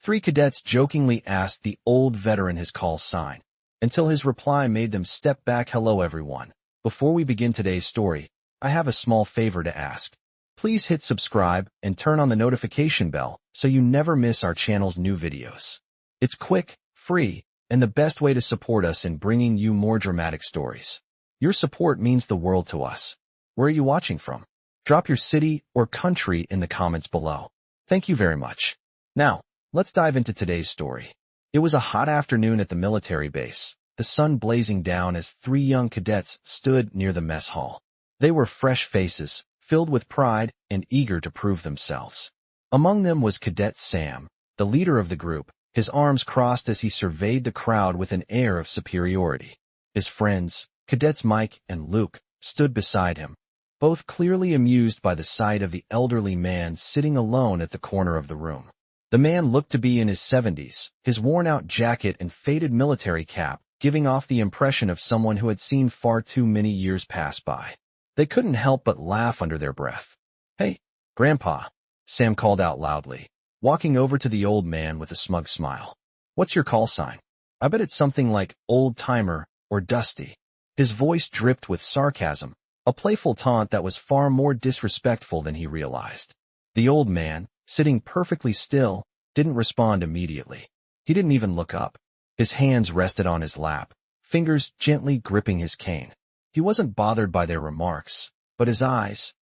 Three cadets jokingly asked the old veteran his call sign, until his reply made them step back. Hello everyone. Before we begin today's story, I have a small favor to ask. Please hit subscribe and turn on the notification bell so you never miss our channel's new videos. It's quick, free, and the best way to support us in bringing you more dramatic stories. Your support means the world to us. Where are you watching from? Drop your city or country in the comments below. Thank you very much. Now, let's dive into today's story. It was a hot afternoon at the military base, the sun blazing down as three young cadets stood near the mess hall. They were fresh faces, filled with pride and eager to prove themselves. Among them was Cadet Sam, the leader of the group, his arms crossed as he surveyed the crowd with an air of superiority. His friends, Cadets Mike and Luke, stood beside him, both clearly amused by the sight of the elderly man sitting alone at the corner of the room. The man looked to be in his 70s, his worn-out jacket and faded military cap giving off the impression of someone who had seen far too many years pass by. They couldn't help but laugh under their breath. "Hey, Grandpa," Sam called out loudly, walking over to the old man with a smug smile. "What's your call sign? I bet it's something like old-timer or dusty." His voice dripped with sarcasm, a playful taunt that was far more disrespectful than he realized. The old man, sitting perfectly still, didn't respond immediately. He didn't even look up. His hands rested on his lap, fingers gently gripping his cane. He wasn't bothered by their remarks, but his eyes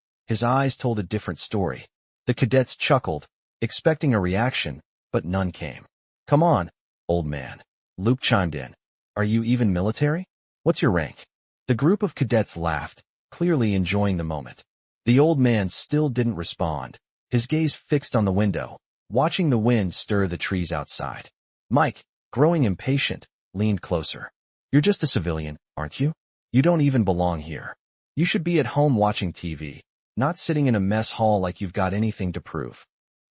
told a different story. The cadets chuckled, expecting a reaction, but none came. "Come on, old man," Luke chimed in. "Are you even military? What's your rank?" The group of cadets laughed, clearly enjoying the moment. The old man still didn't respond, his gaze fixed on the window, watching the wind stir the trees outside. Mike, growing impatient, leaned closer. "You're just a civilian, aren't you? You don't even belong here. You should be at home watching TV, not sitting in a mess hall like you've got anything to prove."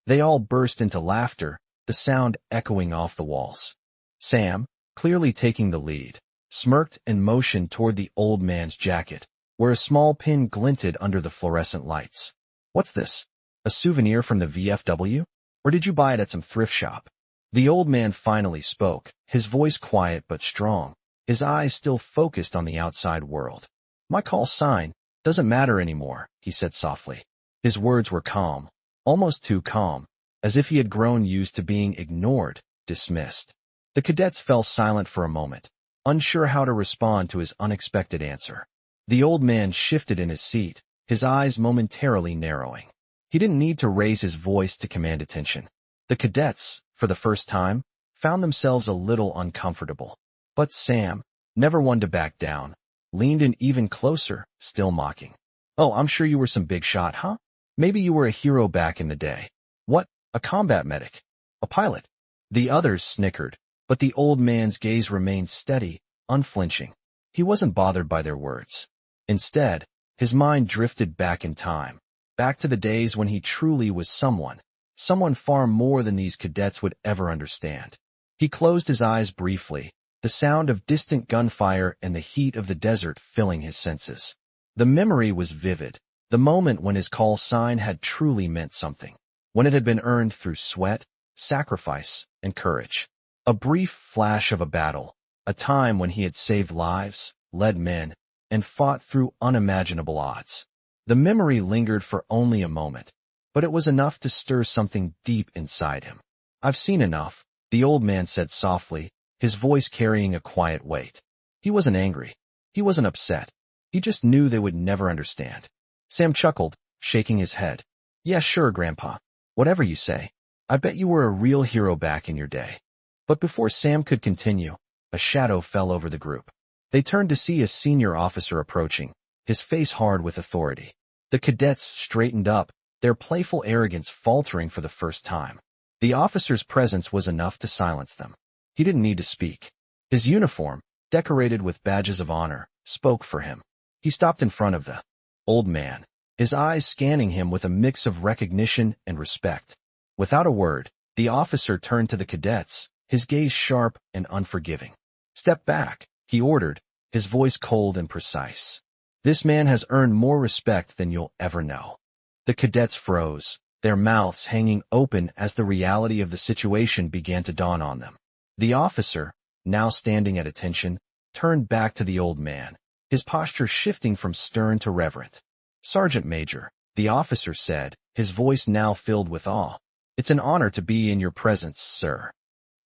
They all burst into laughter, the sound echoing off the walls. Sam, clearly taking the lead, smirked and motioned toward the old man's jacket, where a small pin glinted under the fluorescent lights. "What's this? A souvenir from the VFW? Or did you buy it at some thrift shop?" The old man finally spoke, his voice quiet but strong, his eyes still focused on the outside world. "My call sign doesn't matter anymore," he said softly. His words were calm, almost too calm, as if he had grown used to being ignored, dismissed. The cadets fell silent for a moment, unsure how to respond to his unexpected answer. The old man shifted in his seat, his eyes momentarily narrowing. He didn't need to raise his voice to command attention. The cadets, for the first time, found themselves a little uncomfortable. But Sam, never one to back down, leaned in even closer, still mocking. "Oh, I'm sure you were some big shot, huh? Maybe you were a hero back in the day. What, a combat medic? A pilot?" The others snickered, but the old man's gaze remained steady, unflinching. He wasn't bothered by their words. Instead, his mind drifted back in time, back to the days when he truly was someone far more than these cadets would ever understand. He closed his eyes briefly, the sound of distant gunfire and the heat of the desert filling his senses. The memory was vivid, the moment when his call sign had truly meant something, when it had been earned through sweat, sacrifice, and courage. A brief flash of a battle, a time when he had saved lives, led men, and fought through unimaginable odds. The memory lingered for only a moment, but it was enough to stir something deep inside him. "I've seen enough," the old man said softly, his voice carrying a quiet weight. He wasn't angry. He wasn't upset. He just knew they would never understand. Sam chuckled, shaking his head. "Yeah, sure, Grandpa. Whatever you say. I bet you were a real hero back in your day." But before Sam could continue, a shadow fell over the group. They turned to see a senior officer approaching, his face hard with authority. The cadets straightened up, their playful arrogance faltering for the first time. The officer's presence was enough to silence them. He didn't need to speak. His uniform, decorated with badges of honor, spoke for him. He stopped in front of the old man, his eyes scanning him with a mix of recognition and respect. Without a word, the officer turned to the cadets, his gaze sharp and unforgiving. "Step back," he ordered, his voice cold and precise. "This man has earned more respect than you'll ever know." The cadets froze, their mouths hanging open as the reality of the situation began to dawn on them. The officer, now standing at attention, turned back to the old man, his posture shifting from stern to reverent. "Sergeant Major," the officer said, his voice now filled with awe. "It's an honor to be in your presence, sir."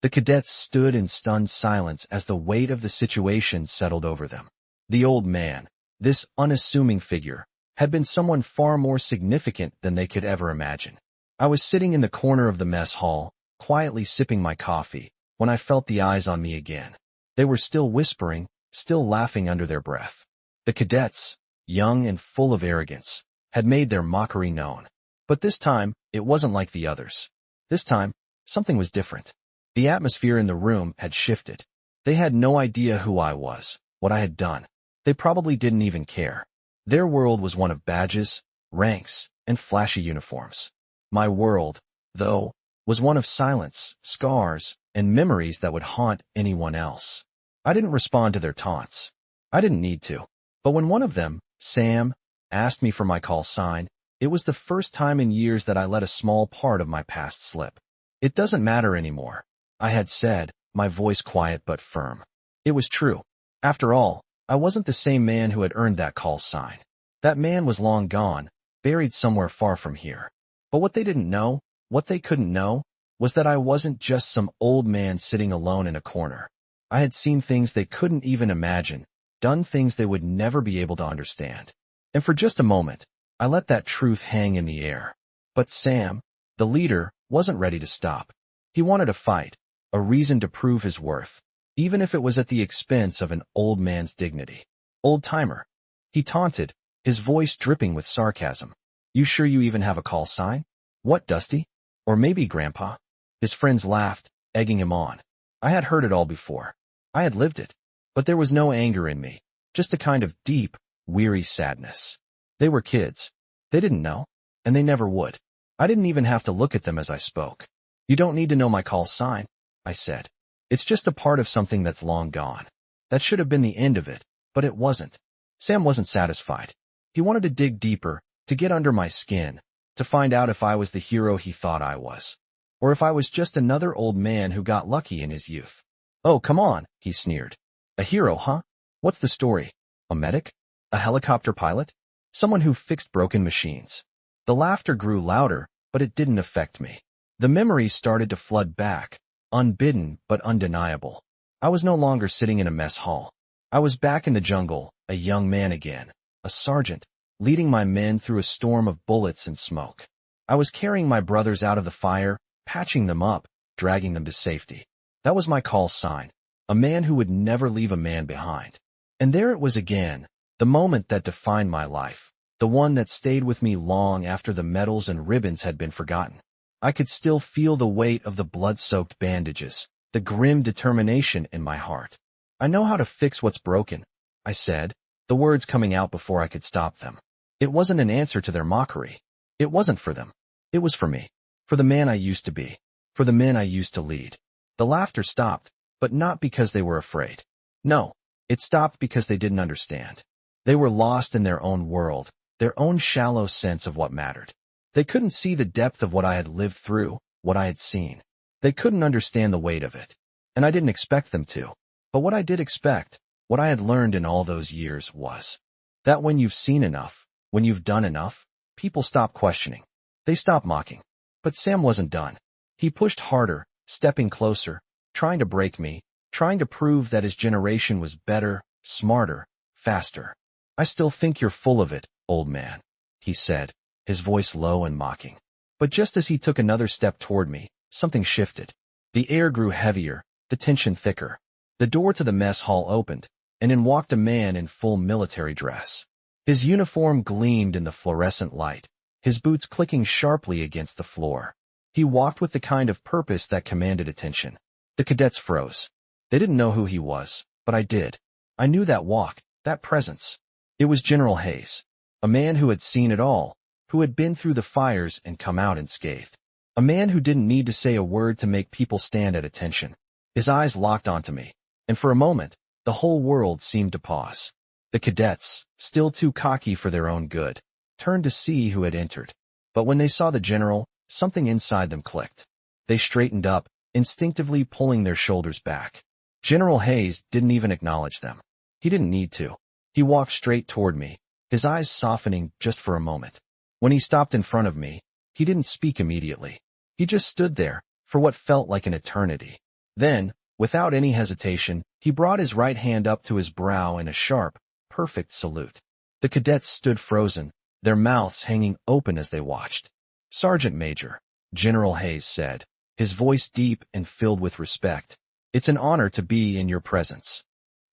The cadets stood in stunned silence as the weight of the situation settled over them. The old man, this unassuming figure, had been someone far more significant than they could ever imagine. I was sitting in the corner of the mess hall, quietly sipping my coffee, when I felt the eyes on me again. They were still whispering, still laughing under their breath. The cadets, young and full of arrogance, had made their mockery known. But this time, it wasn't like the others. This time, something was different. The atmosphere in the room had shifted. They had no idea who I was, what I had done. They probably didn't even care. Their world was one of badges, ranks, and flashy uniforms. My world, though, was one of silence, scars, and memories that would haunt anyone else. I didn't respond to their taunts. I didn't need to. But when one of them, Sam, asked me for my call sign, it was the first time in years that I let a small part of my past slip. "It doesn't matter anymore," I had said, my voice quiet but firm. It was true. After all, I wasn't the same man who had earned that call sign. That man was long gone, buried somewhere far from here. But what they didn't know, what they couldn't know, was that I wasn't just some old man sitting alone in a corner. I had seen things they couldn't even imagine, done things they would never be able to understand. And for just a moment, I let that truth hang in the air. But Sam, the leader, wasn't ready to stop. He wanted a fight, a reason to prove his worth, even if it was at the expense of an old man's dignity. "Old-timer," he taunted, his voice dripping with sarcasm. "You sure you even have a call sign? What, Dusty? Or maybe Grandpa?" His friends laughed, egging him on. I had heard it all before. I had lived it. But there was no anger in me, just a kind of deep, weary sadness. They were kids. They didn't know, and they never would. I didn't even have to look at them as I spoke. "You don't need to know my call sign," I said. "It's just a part of something that's long gone." That should have been the end of it, but it wasn't. Sam wasn't satisfied. He wanted to dig deeper, to get under my skin, to find out if I was the hero he thought I was, or if I was just another old man who got lucky in his youth. "Oh, come on," he sneered. "A hero, huh? What's the story? A medic? A helicopter pilot? Someone who fixed broken machines?" The laughter grew louder, but it didn't affect me. The memories started to flood back, unbidden but undeniable. I was no longer sitting in a mess hall. I was back in the jungle, a young man again, a sergeant, leading my men through a storm of bullets and smoke. I was carrying my brothers out of the fire, patching them up, dragging them to safety. That was my call sign, a man who would never leave a man behind. And there it was again, the moment that defined my life, the one that stayed with me long after the medals and ribbons had been forgotten. I could still feel the weight of the blood-soaked bandages, the grim determination in my heart. "I know how to fix what's broken," I said, the words coming out before I could stop them. It wasn't an answer to their mockery. It wasn't for them. It was for me, for the man I used to be, for the men I used to lead. The laughter stopped, but not because they were afraid. No, it stopped because they didn't understand. They were lost in their own world, their own shallow sense of what mattered. They couldn't see the depth of what I had lived through, what I had seen. They couldn't understand the weight of it. And I didn't expect them to. But what I did expect, what I had learned in all those years was that when you've seen enough, when you've done enough, people stop questioning. They stop mocking. But Sam wasn't done. He pushed harder, stepping closer, trying to break me, trying to prove that his generation was better, smarter, faster. "I still think you're full of it, old man," he said, his voice low and mocking. But just as he took another step toward me, something shifted. The air grew heavier, the tension thicker. The door to the mess hall opened, and in walked a man in full military dress. His uniform gleamed in the fluorescent light, his boots clicking sharply against the floor. He walked with the kind of purpose that commanded attention. The cadets froze. They didn't know who he was, but I did. I knew that walk, that presence. It was General Hayes, a man who had seen it all, who had been through the fires and come out unscathed. A man who didn't need to say a word to make people stand at attention. His eyes locked onto me, and for a moment, the whole world seemed to pause. The cadets, still too cocky for their own good, turned to see who had entered. But when they saw the general, something inside them clicked. They straightened up, instinctively pulling their shoulders back. General Hayes didn't even acknowledge them. He didn't need to. He walked straight toward me, his eyes softening just for a moment. When he stopped in front of me, he didn't speak immediately. He just stood there, for what felt like an eternity. Then, without any hesitation, he brought his right hand up to his brow in a sharp, perfect salute. The cadets stood frozen, their mouths hanging open as they watched. "Sergeant Major," General Hayes said, his voice deep and filled with respect. "It's an honor to be in your presence."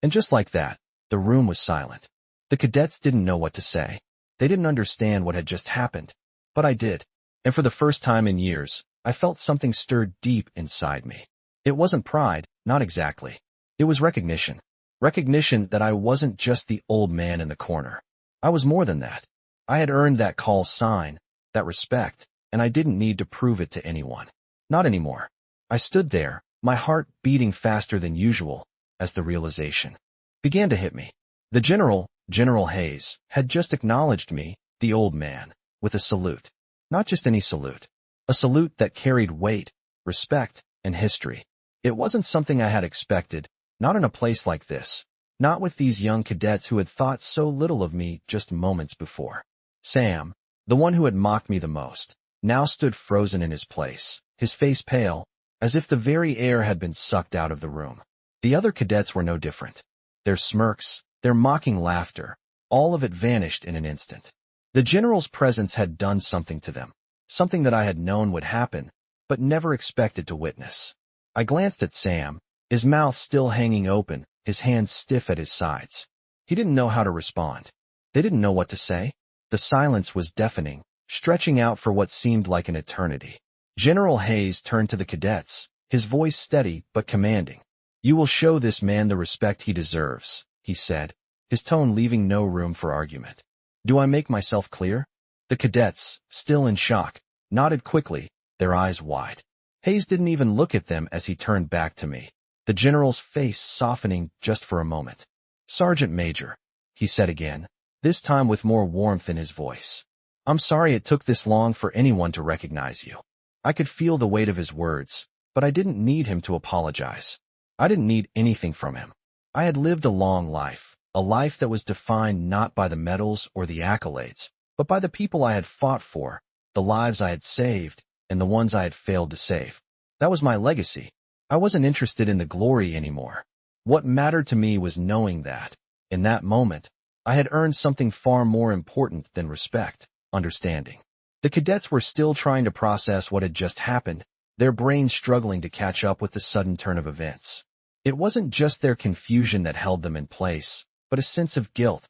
And just like that, the room was silent. The cadets didn't know what to say. They didn't understand what had just happened. But I did. And for the first time in years, I felt something stirred deep inside me. It wasn't pride, not exactly. It was recognition. Recognition that I wasn't just the old man in the corner. I was more than that. I had earned that call sign, that respect, and I didn't need to prove it to anyone. Not anymore. I stood there, my heart beating faster than usual, as the realization began to hit me. The general, General Hayes, had just acknowledged me, the old man, with a salute. Not just any salute. A salute that carried weight, respect, and history. It wasn't something I had expected, not in a place like this. Not with these young cadets who had thought so little of me just moments before. Sam, the one who had mocked me the most, now stood frozen in his place, his face pale, as if the very air had been sucked out of the room. The other cadets were no different. Their smirks, their mocking laughter, all of it vanished in an instant. The general's presence had done something to them, something that I had known would happen, but never expected to witness. I glanced at Sam, his mouth still hanging open, his hands stiff at his sides. He didn't know how to respond. They didn't know what to say. The silence was deafening, stretching out for what seemed like an eternity. General Hayes turned to the cadets, his voice steady but commanding. "You will show this man the respect he deserves," he said, his tone leaving no room for argument. "Do I make myself clear?" The cadets, still in shock, nodded quickly, their eyes wide. Hayes didn't even look at them as he turned back to me, the general's face softening just for a moment. "Sergeant Major," he said again, this time with more warmth in his voice. "I'm sorry it took this long for anyone to recognize you." I could feel the weight of his words, but I didn't need him to apologize. I didn't need anything from him. I had lived a long life, a life that was defined not by the medals or the accolades, but by the people I had fought for, the lives I had saved, and the ones I had failed to save. That was my legacy. I wasn't interested in the glory anymore. What mattered to me was knowing that, in that moment, I had earned something far more important than respect, understanding. The cadets were still trying to process what had just happened, their brains struggling to catch up with the sudden turn of events. It wasn't just their confusion that held them in place, but a sense of guilt.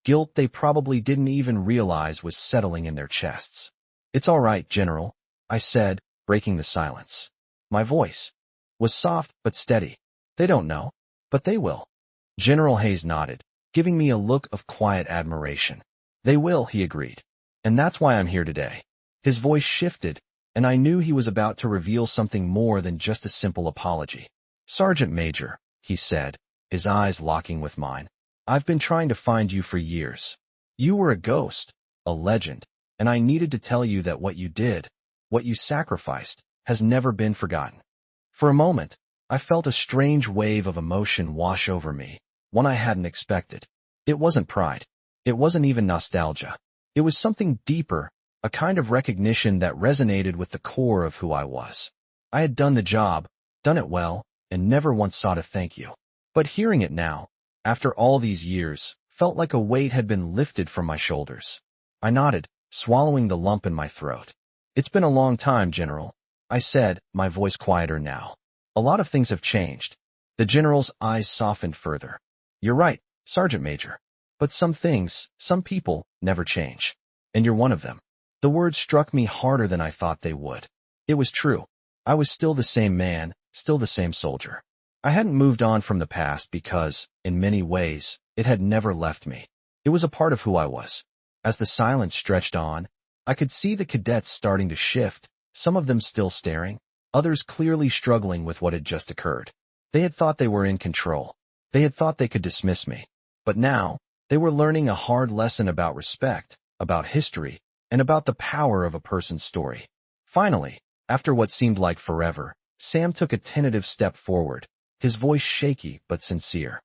Guilt they probably didn't even realize was settling in their chests. "It's all right, General," I said, breaking the silence. My voice was soft but steady. "They don't know, but they will." General Hayes nodded, giving me a look of quiet admiration. "They will," he agreed. "And that's why I'm here today." His voice shifted, and I knew he was about to reveal something more than just a simple apology. "Sergeant Major," he said, his eyes locking with mine, "I've been trying to find you for years. You were a ghost, a legend, and I needed to tell you that what you did, what you sacrificed, has never been forgotten." For a moment, I felt a strange wave of emotion wash over me, one I hadn't expected. It wasn't pride. It wasn't even nostalgia. It was something deeper, a kind of recognition that resonated with the core of who I was. I had done the job, done it well, and never once sought a thank you. But hearing it now, after all these years, felt like a weight had been lifted from my shoulders. I nodded, swallowing the lump in my throat. "It's been a long time, General," I said, my voice quieter now. "A lot of things have changed." The general's eyes softened further. "You're right, Sergeant Major. But some things, some people, never change. And you're one of them." The words struck me harder than I thought they would. It was true. I was still the same man, still the same soldier. I hadn't moved on from the past because, in many ways, it had never left me. It was a part of who I was. As the silence stretched on, I could see the cadets starting to shift, some of them still staring, others clearly struggling with what had just occurred. They had thought they were in control. They had thought they could dismiss me. But now, they were learning a hard lesson about respect, about history, and about the power of a person's story. Finally, after what seemed like forever, Sam took a tentative step forward, his voice shaky but sincere.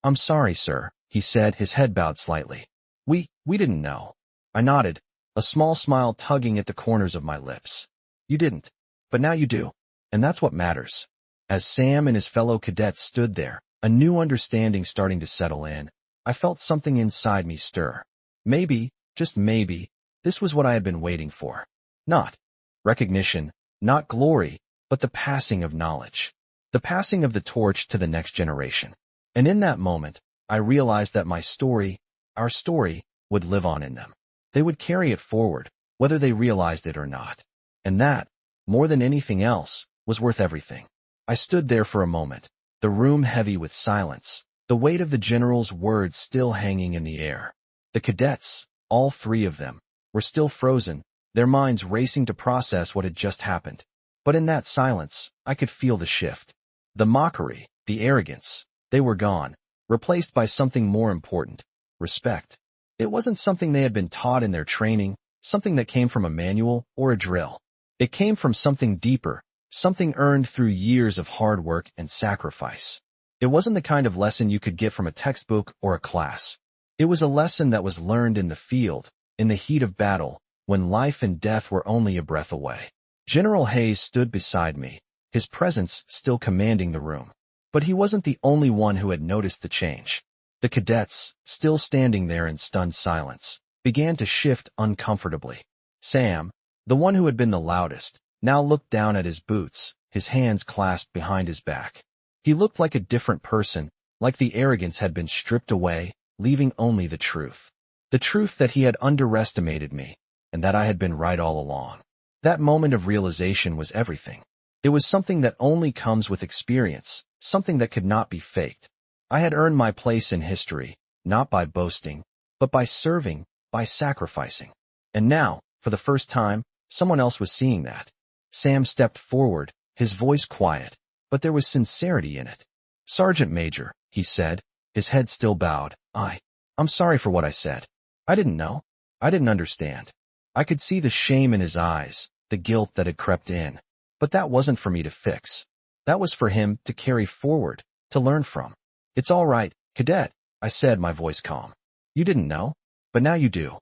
I'm sorry, sir, he said, his head bowed slightly. We didn't know. I nodded, a small smile tugging at the corners of my lips. You didn't, but now you do, and that's what matters. As Sam and his fellow cadets stood there, a new understanding starting to settle in, I felt something inside me stir. Maybe, just maybe, this was what I had been waiting for. Not recognition, not glory, but the passing of knowledge. The passing of the torch to the next generation. And in that moment, I realized that my story, our story, would live on in them. They would carry it forward, whether they realized it or not. And that, more than anything else, was worth everything. I stood there for a moment, the room heavy with silence, the weight of the general's words still hanging in the air. The cadets, all three of them, were still frozen, their minds racing to process what had just happened. But in that silence, I could feel the shift. The mockery, the arrogance, they were gone, replaced by something more important, respect. It wasn't something they had been taught in their training, something that came from a manual or a drill. It came from something deeper, something earned through years of hard work and sacrifice. It wasn't the kind of lesson you could get from a textbook or a class. It was a lesson that was learned in the field, in the heat of battle, when life and death were only a breath away. General Hayes stood beside me, his presence still commanding the room. But he wasn't the only one who had noticed the change. The cadets, still standing there in stunned silence, began to shift uncomfortably. Sam, the one who had been the loudest, now looked down at his boots, his hands clasped behind his back. He looked like a different person, like the arrogance had been stripped away, leaving only the truth. The truth that he had underestimated me, and that I had been right all along. That moment of realization was everything. It was something that only comes with experience, something that could not be faked. I had earned my place in history, not by boasting, but by serving, by sacrificing. And now, for the first time, someone else was seeing that. Sam stepped forward, his voice quiet, but there was sincerity in it. Sergeant Major, he said, his head still bowed. I'm sorry for what I said. I didn't know. I didn't understand. I could see the shame in his eyes, the guilt that had crept in. But that wasn't for me to fix. That was for him to carry forward, to learn from. It's all right, cadet, I said, my voice calm. You didn't know, but now you do.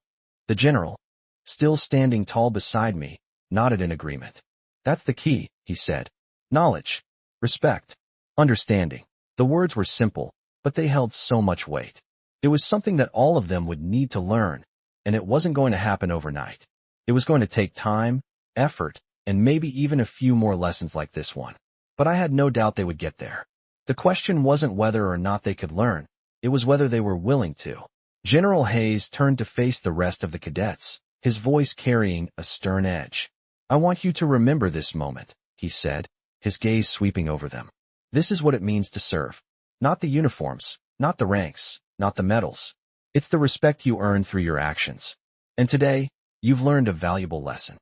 The general, still standing tall beside me, nodded in agreement. That's the key, he said. Knowledge, respect, understanding. The words were simple, but they held so much weight. It was something that all of them would need to learn, and it wasn't going to happen overnight. It was going to take time, effort, and maybe even a few more lessons like this one. But I had no doubt they would get there. The question wasn't whether or not they could learn, it was whether they were willing to. General Hayes turned to face the rest of the cadets, his voice carrying a stern edge. I want you to remember this moment, he said, his gaze sweeping over them. This is what it means to serve. Not the uniforms, not the ranks, not the medals. It's the respect you earn through your actions. And today, you've learned a valuable lesson.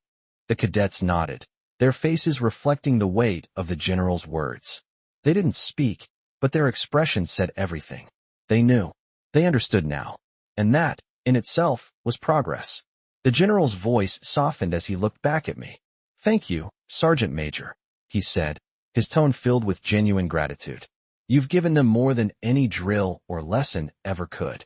The cadets nodded, their faces reflecting the weight of the general's words. They didn't speak, but their expression said everything. They knew. They understood now. And that, in itself, was progress. The general's voice softened as he looked back at me. Thank you, Sergeant Major, he said, his tone filled with genuine gratitude. You've given them more than any drill or lesson ever could.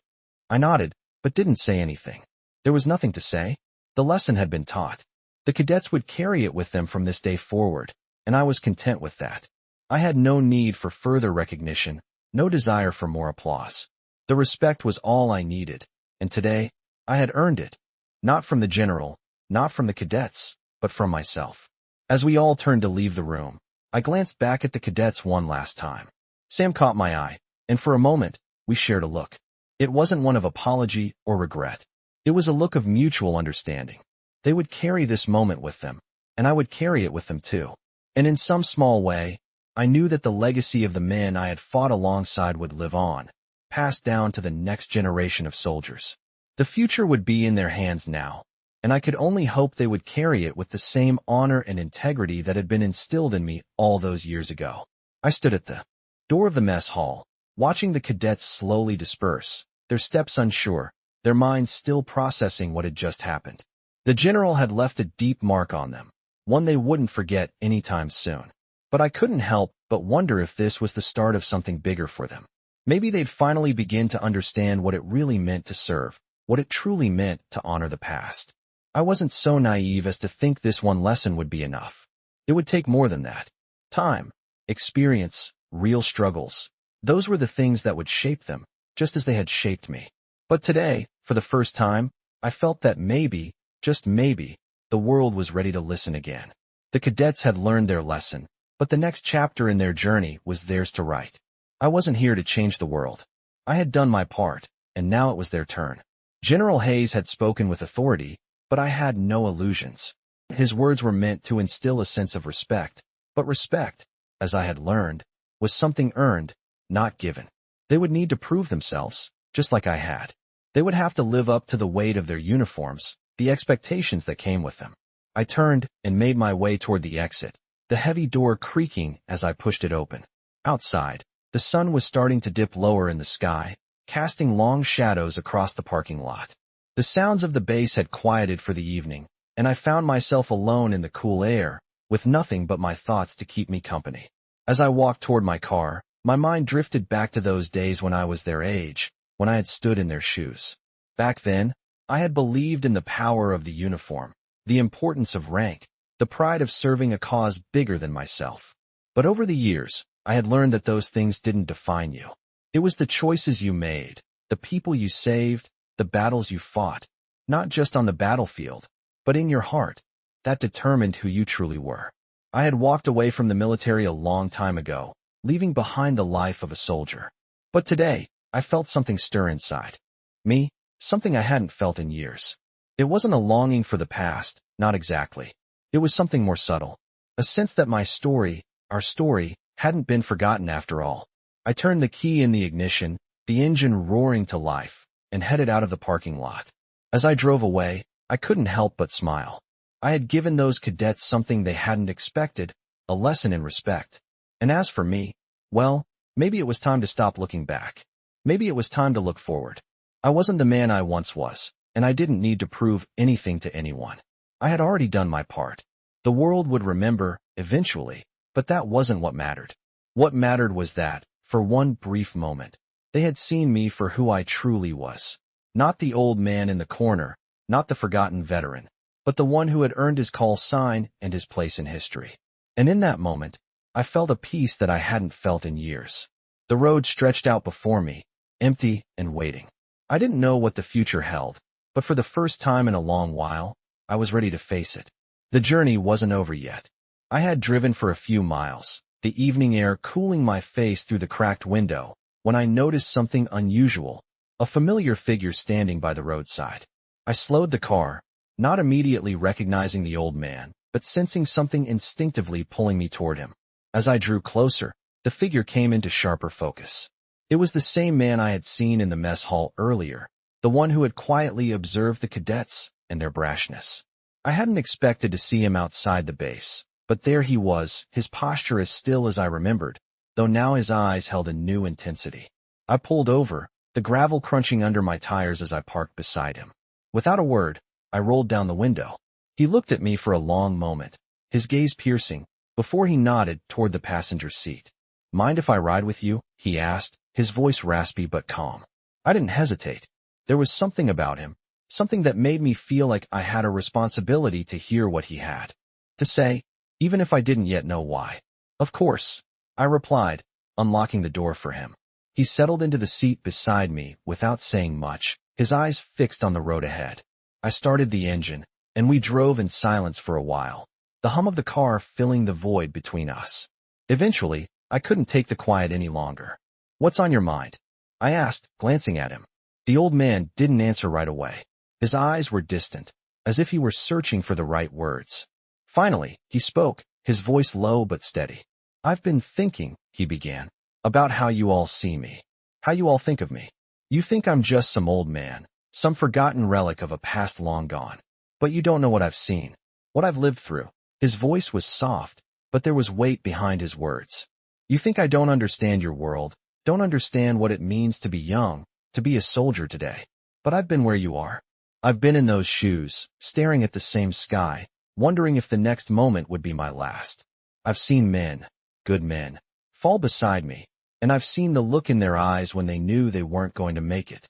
I nodded, but didn't say anything. There was nothing to say. The lesson had been taught. The cadets would carry it with them from this day forward, and I was content with that. I had no need for further recognition, no desire for more applause. The respect was all I needed, and today, I had earned it. Not from the general, not from the cadets, but from myself. As we all turned to leave the room, I glanced back at the cadets one last time. Sam caught my eye, and for a moment, we shared a look. It wasn't one of apology or regret. It was a look of mutual understanding. They would carry this moment with them, and I would carry it with them too. And in some small way, I knew that the legacy of the men I had fought alongside would live on, passed down to the next generation of soldiers. The future would be in their hands now, and I could only hope they would carry it with the same honor and integrity that had been instilled in me all those years ago. I stood at the door of the mess hall, watching the cadets slowly disperse, their steps unsure, their minds still processing what had just happened. The general had left a deep mark on them, one they wouldn't forget anytime soon. But I couldn't help but wonder if this was the start of something bigger for them. Maybe they'd finally begin to understand what it really meant to serve, what it truly meant to honor the past. I wasn't so naive as to think this one lesson would be enough. It would take more than that. Time, experience, real struggles. Those were the things that would shape them, just as they had shaped me. But today, for the first time, I felt that maybe, just maybe, the world was ready to listen again. The cadets had learned their lesson, but the next chapter in their journey was theirs to write. I wasn't here to change the world. I had done my part, and now it was their turn. General Hayes had spoken with authority, but I had no illusions. His words were meant to instill a sense of respect, but respect, as I had learned, was something earned, not given. They would need to prove themselves, just like I had. They would have to live up to the weight of their uniforms, the expectations that came with them. I turned and made my way toward the exit, the heavy door creaking as I pushed it open. Outside, the sun was starting to dip lower in the sky, casting long shadows across the parking lot. The sounds of the base had quieted for the evening, and I found myself alone in the cool air, with nothing but my thoughts to keep me company. As I walked toward my car, my mind drifted back to those days when I was their age, when I had stood in their shoes. Back then, I had believed in the power of the uniform, the importance of rank, the pride of serving a cause bigger than myself. But over the years, I had learned that those things didn't define you. It was the choices you made, the people you saved, the battles you fought, not just on the battlefield, but in your heart, that determined who you truly were. I had walked away from the military a long time ago, leaving behind the life of a soldier. But today, I felt something stir inside me, something I hadn't felt in years. It wasn't a longing for the past, not exactly. It was something more subtle, a sense that my story, our story, hadn't been forgotten after all. I turned the key in the ignition, the engine roaring to life, and headed out of the parking lot. As I drove away, I couldn't help but smile. I had given those cadets something they hadn't expected, a lesson in respect. And as for me, well, maybe it was time to stop looking back. Maybe it was time to look forward. I wasn't the man I once was, and I didn't need to prove anything to anyone. I had already done my part. The world would remember, eventually, but that wasn't what mattered. What mattered was that, for one brief moment, they had seen me for who I truly was. Not the old man in the corner, not the forgotten veteran, but the one who had earned his call sign and his place in history. And in that moment, I felt a peace that I hadn't felt in years. The road stretched out before me, empty and waiting. I didn't know what the future held, but for the first time in a long while, I was ready to face it. The journey wasn't over yet. I had driven for a few miles, the evening air cooling my face through the cracked window, when I noticed something unusual, a familiar figure standing by the roadside. I slowed the car, not immediately recognizing the old man, but sensing something instinctively pulling me toward him. As I drew closer, the figure came into sharper focus. It was the same man I had seen in the mess hall earlier, the one who had quietly observed the cadets and their brashness. I hadn't expected to see him outside the base, but there he was, his posture as still as I remembered, though now his eyes held a new intensity. I pulled over, the gravel crunching under my tires as I parked beside him. Without a word, I rolled down the window. He looked at me for a long moment, his gaze piercing, before he nodded toward the passenger seat. "Mind if I ride with you?" he asked, his voice raspy but calm. I didn't hesitate. There was something about him, something that made me feel like I had a responsibility to hear what he had to say, even if I didn't yet know why. "Of course," I replied, unlocking the door for him. He settled into the seat beside me without saying much, his eyes fixed on the road ahead. I started the engine, and we drove in silence for a while, the hum of the car filling the void between us. Eventually, I couldn't take the quiet any longer. "What's on your mind?" I asked, glancing at him. The old man didn't answer right away. His eyes were distant, as if he were searching for the right words. Finally, he spoke, his voice low but steady. "I've been thinking," he began, "about how you all see me, how you all think of me. You think I'm just some old man, some forgotten relic of a past long gone. But you don't know what I've seen, what I've lived through." His voice was soft, but there was weight behind his words. "You think I don't understand your world, don't understand what it means to be young, to be a soldier today. But I've been where you are. I've been in those shoes, staring at the same sky, wondering if the next moment would be my last. I've seen men, good men, fall beside me, and I've seen the look in their eyes when they knew they weren't going to make it.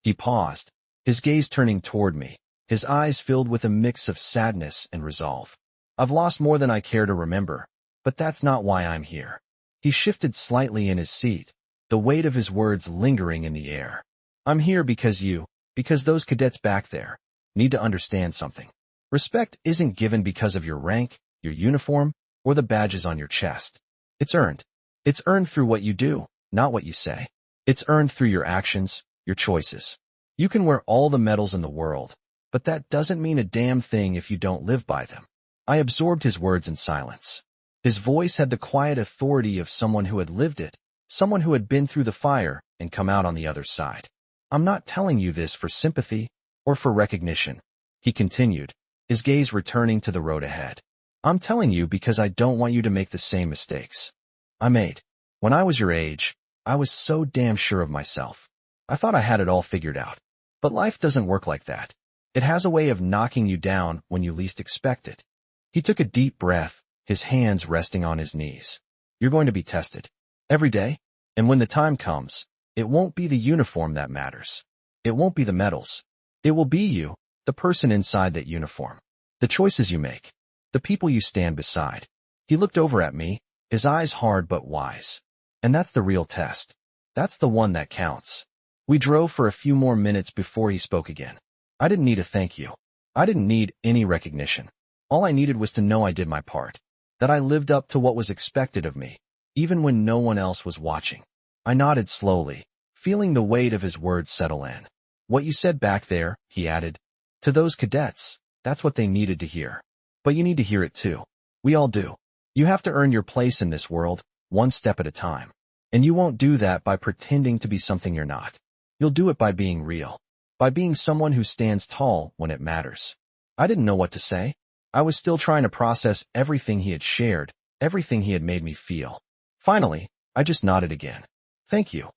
He paused, his gaze turning toward me, his eyes filled with a mix of sadness and resolve. I've lost more than I care to remember, but that's not why I'm here. He shifted slightly in his seat, the weight of his words lingering in the air. I'm here because those cadets back there need to understand something. Respect isn't given because of your rank, your uniform, or the badges on your chest. It's earned. It's earned through what you do, not what you say. It's earned through your actions, your choices. You can wear all the medals in the world, but that doesn't mean a damn thing if you don't live by them. I absorbed his words in silence. His voice had the quiet authority of someone who had lived it, someone who had been through the fire and come out on the other side. I'm not telling you this for sympathy or for recognition, he continued, his gaze returning to the road ahead. I'm telling you because I don't want you to make the same mistakes I made. When I was your age, I was so damn sure of myself. I thought I had it all figured out. But life doesn't work like that. It has a way of knocking you down when you least expect it. He took a deep breath, his hands resting on his knees. You're going to be tested. Every day. And when the time comes, it won't be the uniform that matters. It won't be the medals. It will be you, the person inside that uniform. The choices you make. The people you stand beside. He looked over at me, his eyes hard but wise. And that's the real test. That's the one that counts. We drove for a few more minutes before he spoke again. I didn't need a thank you. I didn't need any recognition. All I needed was to know I did my part. That I lived up to what was expected of me, even when no one else was watching. I nodded slowly, feeling the weight of his words settle in. What you said back there, he added. To those cadets, that's what they needed to hear. But you need to hear it too. We all do. You have to earn your place in this world, one step at a time. And you won't do that by pretending to be something you're not. You'll do it by being real. By being someone who stands tall when it matters. I didn't know what to say. I was still trying to process everything he had shared, everything he had made me feel. Finally, I just nodded again. Thank you,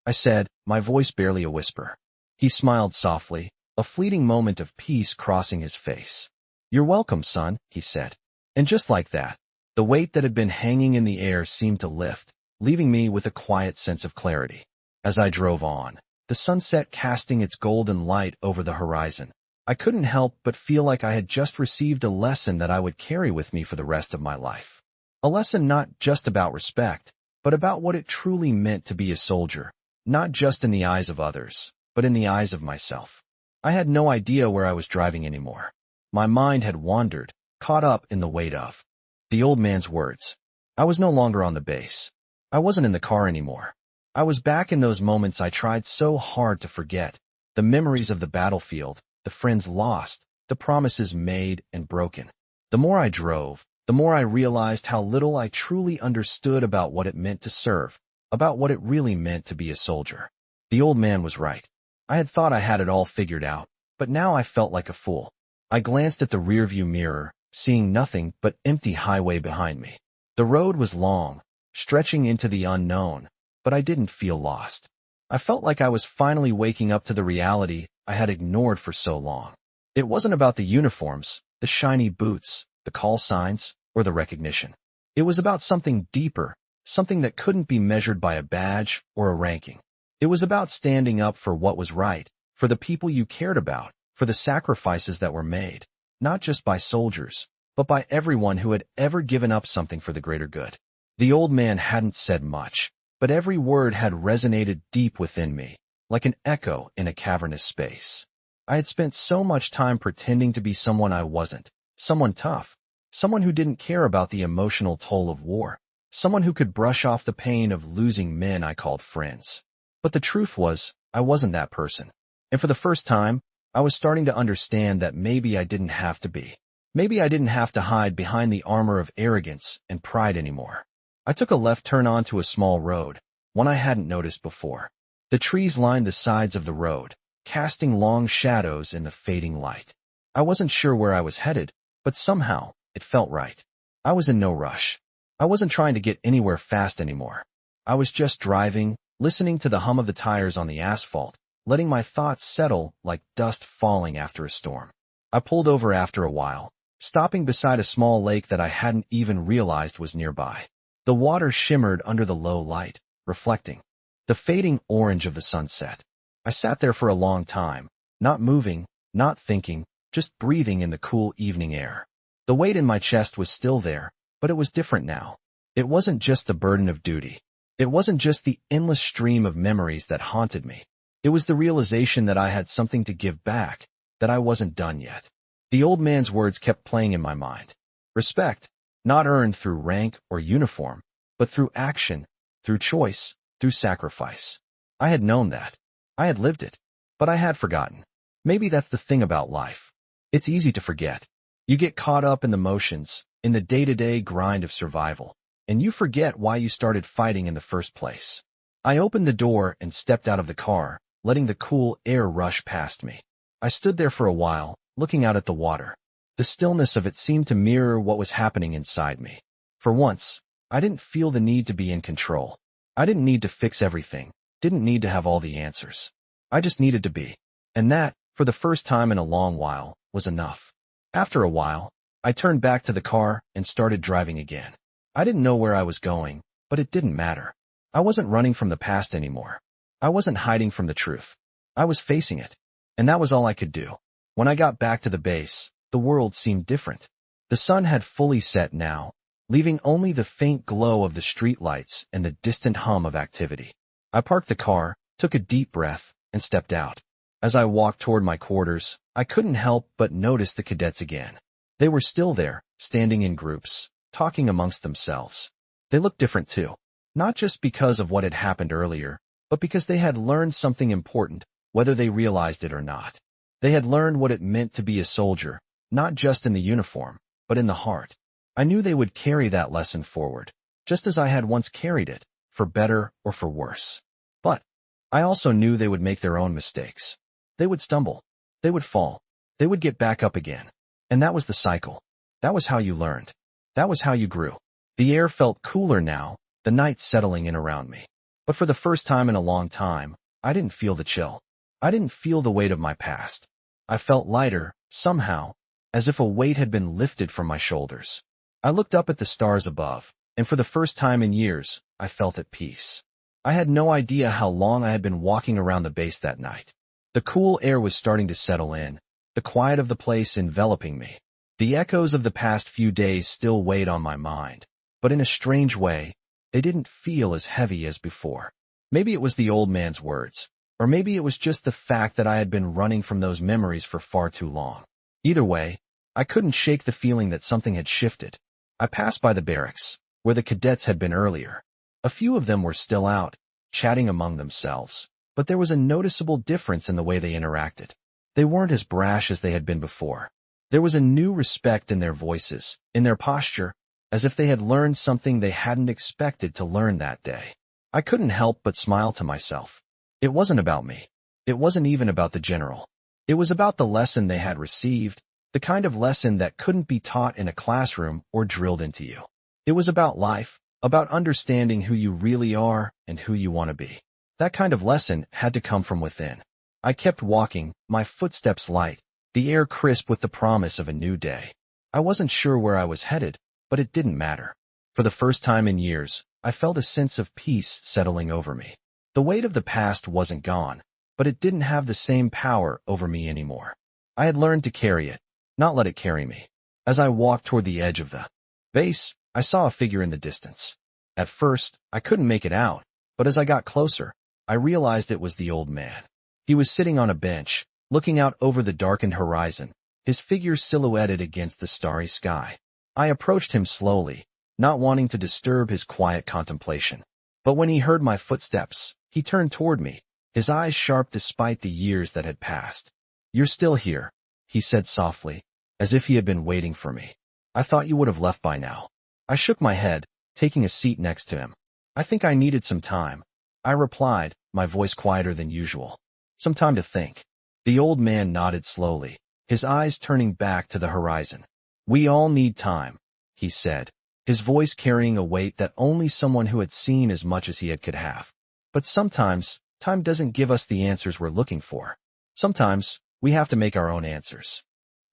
I said, my voice barely a whisper. He smiled softly, a fleeting moment of peace crossing his face. You're welcome, son, he said. And just like that, the weight that had been hanging in the air seemed to lift, leaving me with a quiet sense of clarity. As I drove on, the sunset casting its golden light over the horizon, I couldn't help but feel like I had just received a lesson that I would carry with me for the rest of my life. A lesson not just about respect, but about what it truly meant to be a soldier, not just in the eyes of others, but in the eyes of myself. I had no idea where I was driving anymore. My mind had wandered, caught up in the weight of the old man's words. I was no longer on the base. I wasn't in the car anymore. I was back in those moments I tried so hard to forget, the memories of the battlefield, the friends lost, the promises made and broken. The more I drove, the more I realized how little I truly understood about what it meant to serve, about what it really meant to be a soldier. The old man was right. I had thought I had it all figured out, but now I felt like a fool. I glanced at the rearview mirror, seeing nothing but empty highway behind me. The road was long, stretching into the unknown, but I didn't feel lost. I felt like I was finally waking up to the reality I had ignored for so long. It wasn't about the uniforms, the shiny boots, the call signs, or the recognition. It was about something deeper, something that couldn't be measured by a badge or a ranking. It was about standing up for what was right, for the people you cared about, for the sacrifices that were made, not just by soldiers, but by everyone who had ever given up something for the greater good. The old man hadn't said much, but every word had resonated deep within me, like an echo in a cavernous space. I had spent so much time pretending to be someone I wasn't, someone tough, someone who didn't care about the emotional toll of war, someone who could brush off the pain of losing men I called friends. But the truth was, I wasn't that person. And for the first time, I was starting to understand that maybe I didn't have to be. Maybe I didn't have to hide behind the armor of arrogance and pride anymore. I took a left turn onto a small road, one I hadn't noticed before. The trees lined the sides of the road, casting long shadows in the fading light. I wasn't sure where I was headed, but somehow, it felt right. I was in no rush. I wasn't trying to get anywhere fast anymore. I was just driving, listening to the hum of the tires on the asphalt, letting my thoughts settle like dust falling after a storm. I pulled over after a while, stopping beside a small lake that I hadn't even realized was nearby. The water shimmered under the low light, reflecting the fading orange of the sunset. I sat there for a long time, not moving, not thinking, just breathing in the cool evening air. The weight in my chest was still there, but it was different now. It wasn't just the burden of duty. It wasn't just the endless stream of memories that haunted me. It was the realization that I had something to give back, that I wasn't done yet. The old man's words kept playing in my mind. Respect, not earned through rank or uniform, but through action, through choice, through sacrifice. I had known that. I had lived it. But I had forgotten. Maybe that's the thing about life. It's easy to forget. You get caught up in the motions, in the day-to-day grind of survival, and you forget why you started fighting in the first place. I opened the door and stepped out of the car, letting the cool air rush past me. I stood there for a while, looking out at the water. The stillness of it seemed to mirror what was happening inside me. For once, I didn't feel the need to be in control. I didn't need to fix everything, didn't need to have all the answers. I just needed to be. And that, for the first time in a long while, was enough. After a while, I turned back to the car and started driving again. I didn't know where I was going, but it didn't matter. I wasn't running from the past anymore. I wasn't hiding from the truth. I was facing it. And that was all I could do. When I got back to the base, the world seemed different. The sun had fully set now, leaving only the faint glow of the streetlights and the distant hum of activity. I parked the car, took a deep breath, and stepped out. As I walked toward my quarters, I couldn't help but notice the cadets again. They were still there, standing in groups, talking amongst themselves. They looked different too, not just because of what had happened earlier, but because they had learned something important, whether they realized it or not. They had learned what it meant to be a soldier, not just in the uniform, but in the heart. I knew they would carry that lesson forward, just as I had once carried it, for better or for worse. But I also knew they would make their own mistakes. They would stumble. They would fall. They would get back up again. And that was the cycle. That was how you learned. That was how you grew. The air felt cooler now, the night settling in around me. But for the first time in a long time, I didn't feel the chill. I didn't feel the weight of my past. I felt lighter, somehow, as if a weight had been lifted from my shoulders. I looked up at the stars above, and for the first time in years, I felt at peace. I had no idea how long I had been walking around the base that night. The cool air was starting to settle in, the quiet of the place enveloping me. The echoes of the past few days still weighed on my mind, but in a strange way, they didn't feel as heavy as before. Maybe it was the old man's words, or maybe it was just the fact that I had been running from those memories for far too long. Either way, I couldn't shake the feeling that something had shifted. I passed by the barracks, where the cadets had been earlier. A few of them were still out, chatting among themselves, but there was a noticeable difference in the way they interacted. They weren't as brash as they had been before. There was a new respect in their voices, in their posture, as if they had learned something they hadn't expected to learn that day. I couldn't help but smile to myself. It wasn't about me. It wasn't even about the general. It was about the lesson they had received, the kind of lesson that couldn't be taught in a classroom or drilled into you. It was about life, about understanding who you really are and who you want to be. That kind of lesson had to come from within. I kept walking, my footsteps light, the air crisp with the promise of a new day. I wasn't sure where I was headed, but it didn't matter. For the first time in years, I felt a sense of peace settling over me. The weight of the past wasn't gone, but it didn't have the same power over me anymore. I had learned to carry it, not let it carry me. As I walked toward the edge of the base, I saw a figure in the distance. At first, I couldn't make it out, but as I got closer, I realized it was the old man. He was sitting on a bench, looking out over the darkened horizon, his figure silhouetted against the starry sky. I approached him slowly, not wanting to disturb his quiet contemplation. But when he heard my footsteps, he turned toward me, his eyes sharp despite the years that had passed. "You're still here," he said softly, as if he had been waiting for me. "I thought you would have left by now." I shook my head, taking a seat next to him. "I think I needed some time," I replied, my voice quieter than usual. "Some time to think." The old man nodded slowly, his eyes turning back to the horizon. "We all need time," he said, his voice carrying a weight that only someone who had seen as much as he had could have. "But sometimes, Time doesn't give us the answers we're looking for. Sometimes, we have to make our own answers.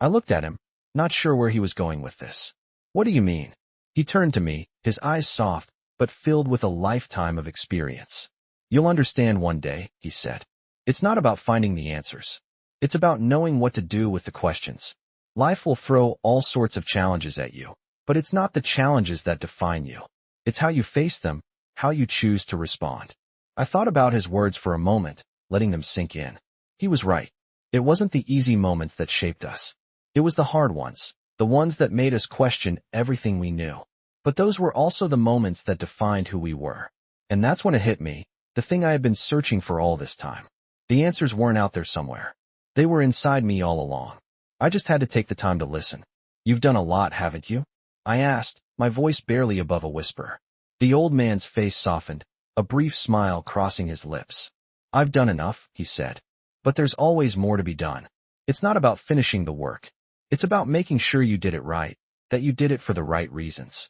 I looked at him, not sure where he was going with this. What do you mean? He turned to me, his eyes soft, but filled with a lifetime of experience. You'll understand one day, he said. It's not about finding the answers. It's about knowing what to do with the questions. Life will throw all sorts of challenges at you, but it's not the challenges that define you. It's how you face them, how you choose to respond. I thought about his words for a moment, letting them sink in. He was right. It wasn't the easy moments that shaped us. It was the hard ones, the ones that made us question everything we knew. But those were also the moments that defined who we were. And that's when it hit me, the thing I had been searching for all this time. The answers weren't out there somewhere. They were inside me all along. I just had to take the time to listen. You've done a lot, haven't you? I asked, my voice barely above a whisper. The old man's face softened, a brief smile crossing his lips. I've done enough, he said. But there's always more to be done. It's not about finishing the work. It's about making sure you did it right, that you did it for the right reasons.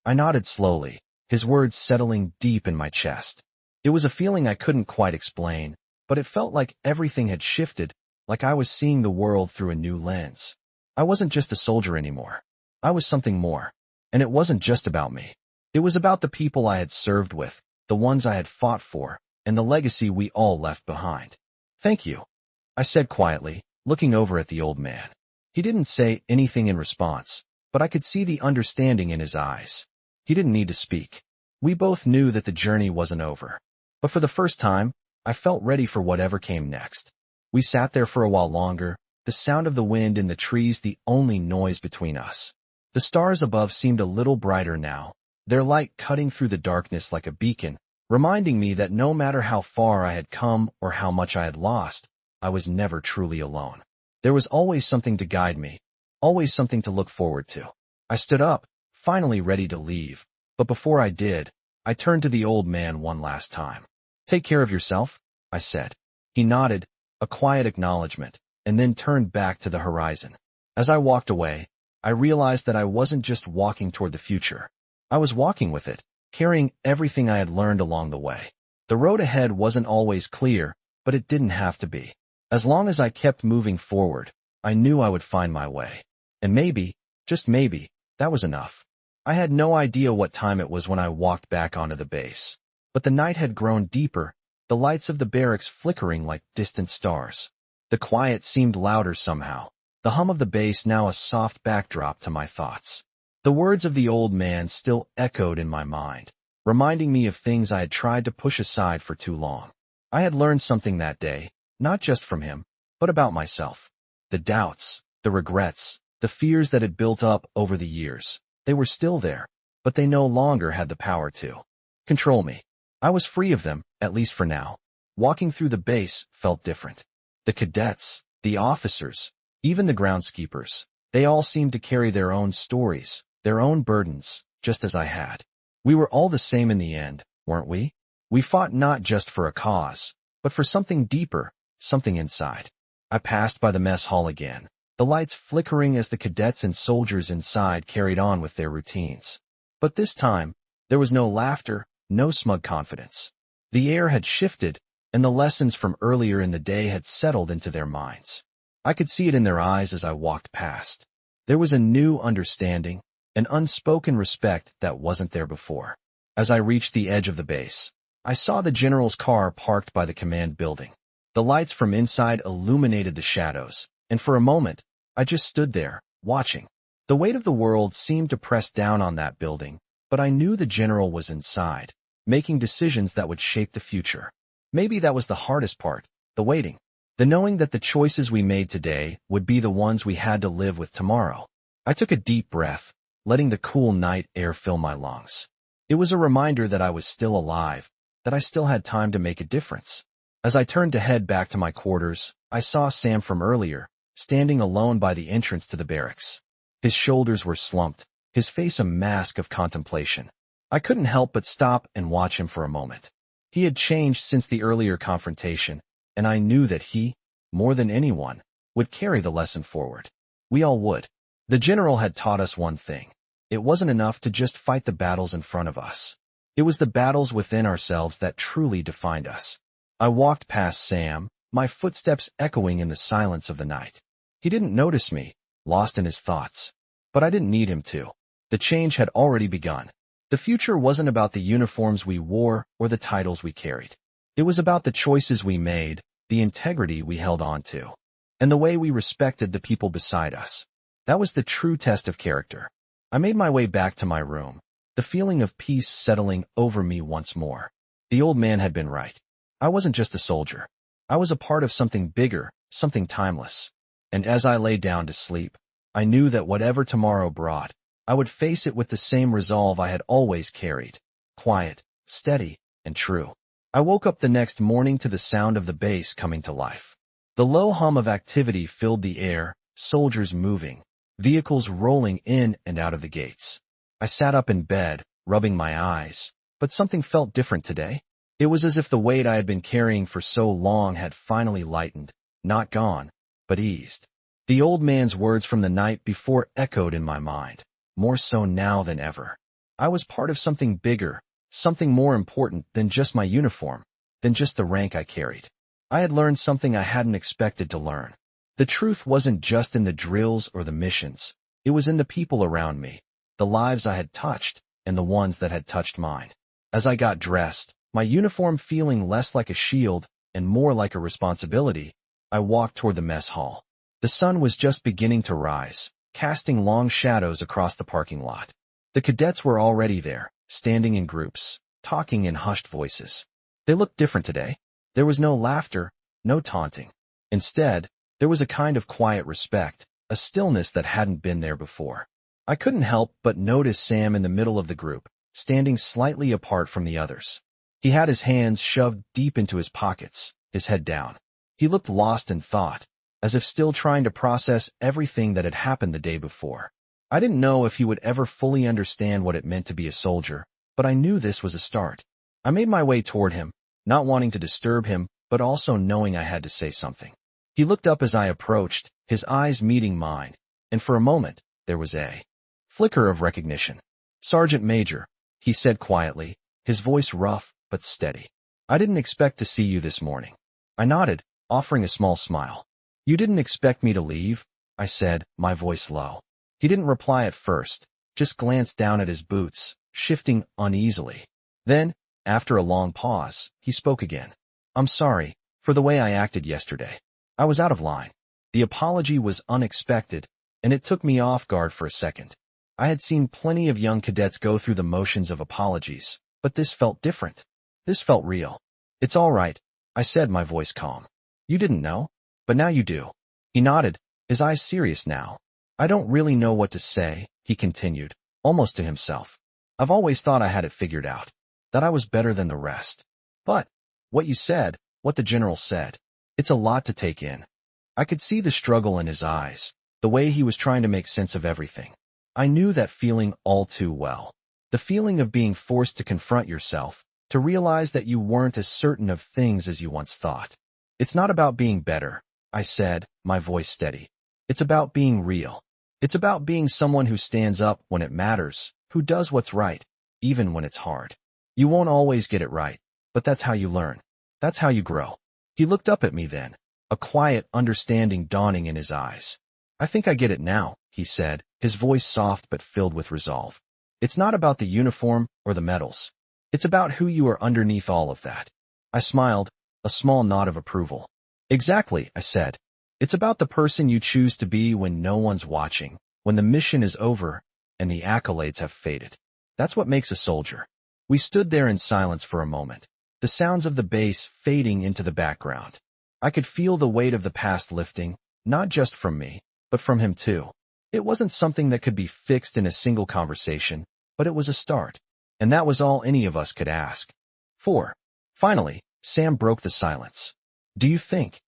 I nodded slowly, his words settling deep in my chest. It was a feeling I couldn't quite explain, but it felt like everything had shifted, like I was seeing the world through a new lens. I wasn't just a soldier anymore. I was something more. And it wasn't just about me. It was about the people I had served with, the ones I had fought for, and the legacy we all left behind. Thank you, I said quietly, looking over at the old man. He didn't say anything in response, but I could see the understanding in his eyes. He didn't need to speak. We both knew that the journey wasn't over. But for the first time, I felt ready for whatever came next. We sat there for a while longer, the sound of the wind in the trees the only noise between us. The stars above seemed a little brighter now, their light cutting through the darkness like a beacon, reminding me that no matter how far I had come or how much I had lost, I was never truly alone. There was always something to guide me, always something to look forward to. I stood up, finally ready to leave, but before I did, I turned to the old man one last time. Take care of yourself, I said. He nodded, a quiet acknowledgement, and then turned back to the horizon. As I walked away, I realized that I wasn't just walking toward the future. I was walking with it, carrying everything I had learned along the way. The road ahead wasn't always clear, but it didn't have to be. As long as I kept moving forward, I knew I would find my way. And maybe, just maybe, that was enough. I had no idea what time it was when I walked back onto the base. But the night had grown deeper, the lights of the barracks flickering like distant stars. The quiet seemed louder somehow, the hum of the bass now a soft backdrop to my thoughts. The words of the old man still echoed in my mind, reminding me of things I had tried to push aside for too long. I had learned something that day, not just from him, but about myself. The doubts, the regrets, the fears that had built up over the years, they were still there, but they no longer had the power to control me. I was free of them, at least for now. Walking through the base felt different. The cadets, the officers, even the groundskeepers, they all seemed to carry their own stories, their own burdens, just as I had. We were all the same in the end, weren't we? We fought not just for a cause, but for something deeper, something inside. I passed by the mess hall again, the lights flickering as the cadets and soldiers inside carried on with their routines. But this time, there was no laughter, no smug confidence. The air had shifted, and the lessons from earlier in the day had settled into their minds. I could see it in their eyes as I walked past. There was a new understanding, an unspoken respect that wasn't there before. As I reached the edge of the base, I saw the general's car parked by the command building. The lights from inside illuminated the shadows, and for a moment, I just stood there, watching. The weight of the world seemed to press down on that building, but I knew the general was inside, making decisions that would shape the future. Maybe that was the hardest part, the waiting. The knowing that the choices we made today would be the ones we had to live with tomorrow. I took a deep breath, letting the cool night air fill my lungs. It was a reminder that I was still alive, that I still had time to make a difference. As I turned to head back to my quarters, I saw Sam from earlier, standing alone by the entrance to the barracks. His shoulders were slumped, his face a mask of contemplation. I couldn't help but stop and watch him for a moment. He had changed since the earlier confrontation, and I knew that he, more than anyone, would carry the lesson forward. We all would. The general had taught us one thing. It wasn't enough to just fight the battles in front of us. It was the battles within ourselves that truly defined us. I walked past Sam, my footsteps echoing in the silence of the night. He didn't notice me, lost in his thoughts. But I didn't need him to. The change had already begun. The future wasn't about the uniforms we wore or the titles we carried. It was about the choices we made, the integrity we held on to, and the way we respected the people beside us. That was the true test of character. I made my way back to my room, the feeling of peace settling over me once more. The old man had been right. I wasn't just a soldier. I was a part of something bigger, something timeless. And as I lay down to sleep, I knew that whatever tomorrow brought, I would face it with the same resolve I had always carried. Quiet, steady, and true. I woke up the next morning to the sound of the base coming to life. The low hum of activity filled the air, soldiers moving, vehicles rolling in and out of the gates. I sat up in bed, rubbing my eyes, but something felt different today. It was as if the weight I had been carrying for so long had finally lightened, not gone, but eased. The old man's words from the night before echoed in my mind, more so now than ever. I was part of something bigger, something more important than just my uniform, than just the rank I carried. I had learned something I hadn't expected to learn. The truth wasn't just in the drills or the missions. It was in the people around me, the lives I had touched, and the ones that had touched mine. As I got dressed, my uniform feeling less like a shield and more like a responsibility, I walked toward the mess hall. The sun was just beginning to rise, casting long shadows across the parking lot. The cadets were already there, standing in groups, talking in hushed voices. They looked different today. There was no laughter, no taunting. Instead, there was a kind of quiet respect, a stillness that hadn't been there before. I couldn't help but notice Sam in the middle of the group, standing slightly apart from the others. He had his hands shoved deep into his pockets, his head down. He looked lost in thought, as if still trying to process everything that had happened the day before. I didn't know if he would ever fully understand what it meant to be a soldier, but I knew this was a start. I made my way toward him, not wanting to disturb him, but also knowing I had to say something. He looked up as I approached, his eyes meeting mine, and for a moment, there was a flicker of recognition. "Sergeant Major," he said quietly, his voice rough but steady. "I didn't expect to see you this morning." I nodded, offering a small smile. "You didn't expect me to leave?" I said, my voice low. He didn't reply at first, just glanced down at his boots, shifting uneasily. Then, after a long pause, he spoke again. "I'm sorry for the way I acted yesterday. I was out of line." The apology was unexpected, and it took me off guard for a second. I had seen plenty of young cadets go through the motions of apologies, but this felt different. This felt real. "It's all right," I said, my voice calm. "You didn't know, but now you do." He nodded, his eyes serious now. "I don't really know what to say," he continued, almost to himself. "I've always thought I had it figured out, that I was better than the rest. But what you said, what the general said, it's a lot to take in." I could see the struggle in his eyes, the way he was trying to make sense of everything. I knew that feeling all too well. The feeling of being forced to confront yourself, to realize that you weren't as certain of things as you once thought. "It's not about being better," I said, my voice steady. "It's about being real. It's about being someone who stands up when it matters, who does what's right, even when it's hard. You won't always get it right, but that's how you learn. That's how you grow." He looked up at me then, a quiet understanding dawning in his eyes. "I think I get it now," he said, his voice soft but filled with resolve. "It's not about the uniform or the medals. It's about who you are underneath all of that." I smiled, a small nod of approval. "Exactly," I said. "It's about the person you choose to be when no one's watching, when the mission is over, and the accolades have faded. That's what makes a soldier." We stood there in silence for a moment, the sounds of the bass fading into the background. I could feel the weight of the past lifting, not just from me, but from him too. It wasn't something that could be fixed in a single conversation, but it was a start. And that was all any of us could ask. Finally, Sam broke the silence. Do you think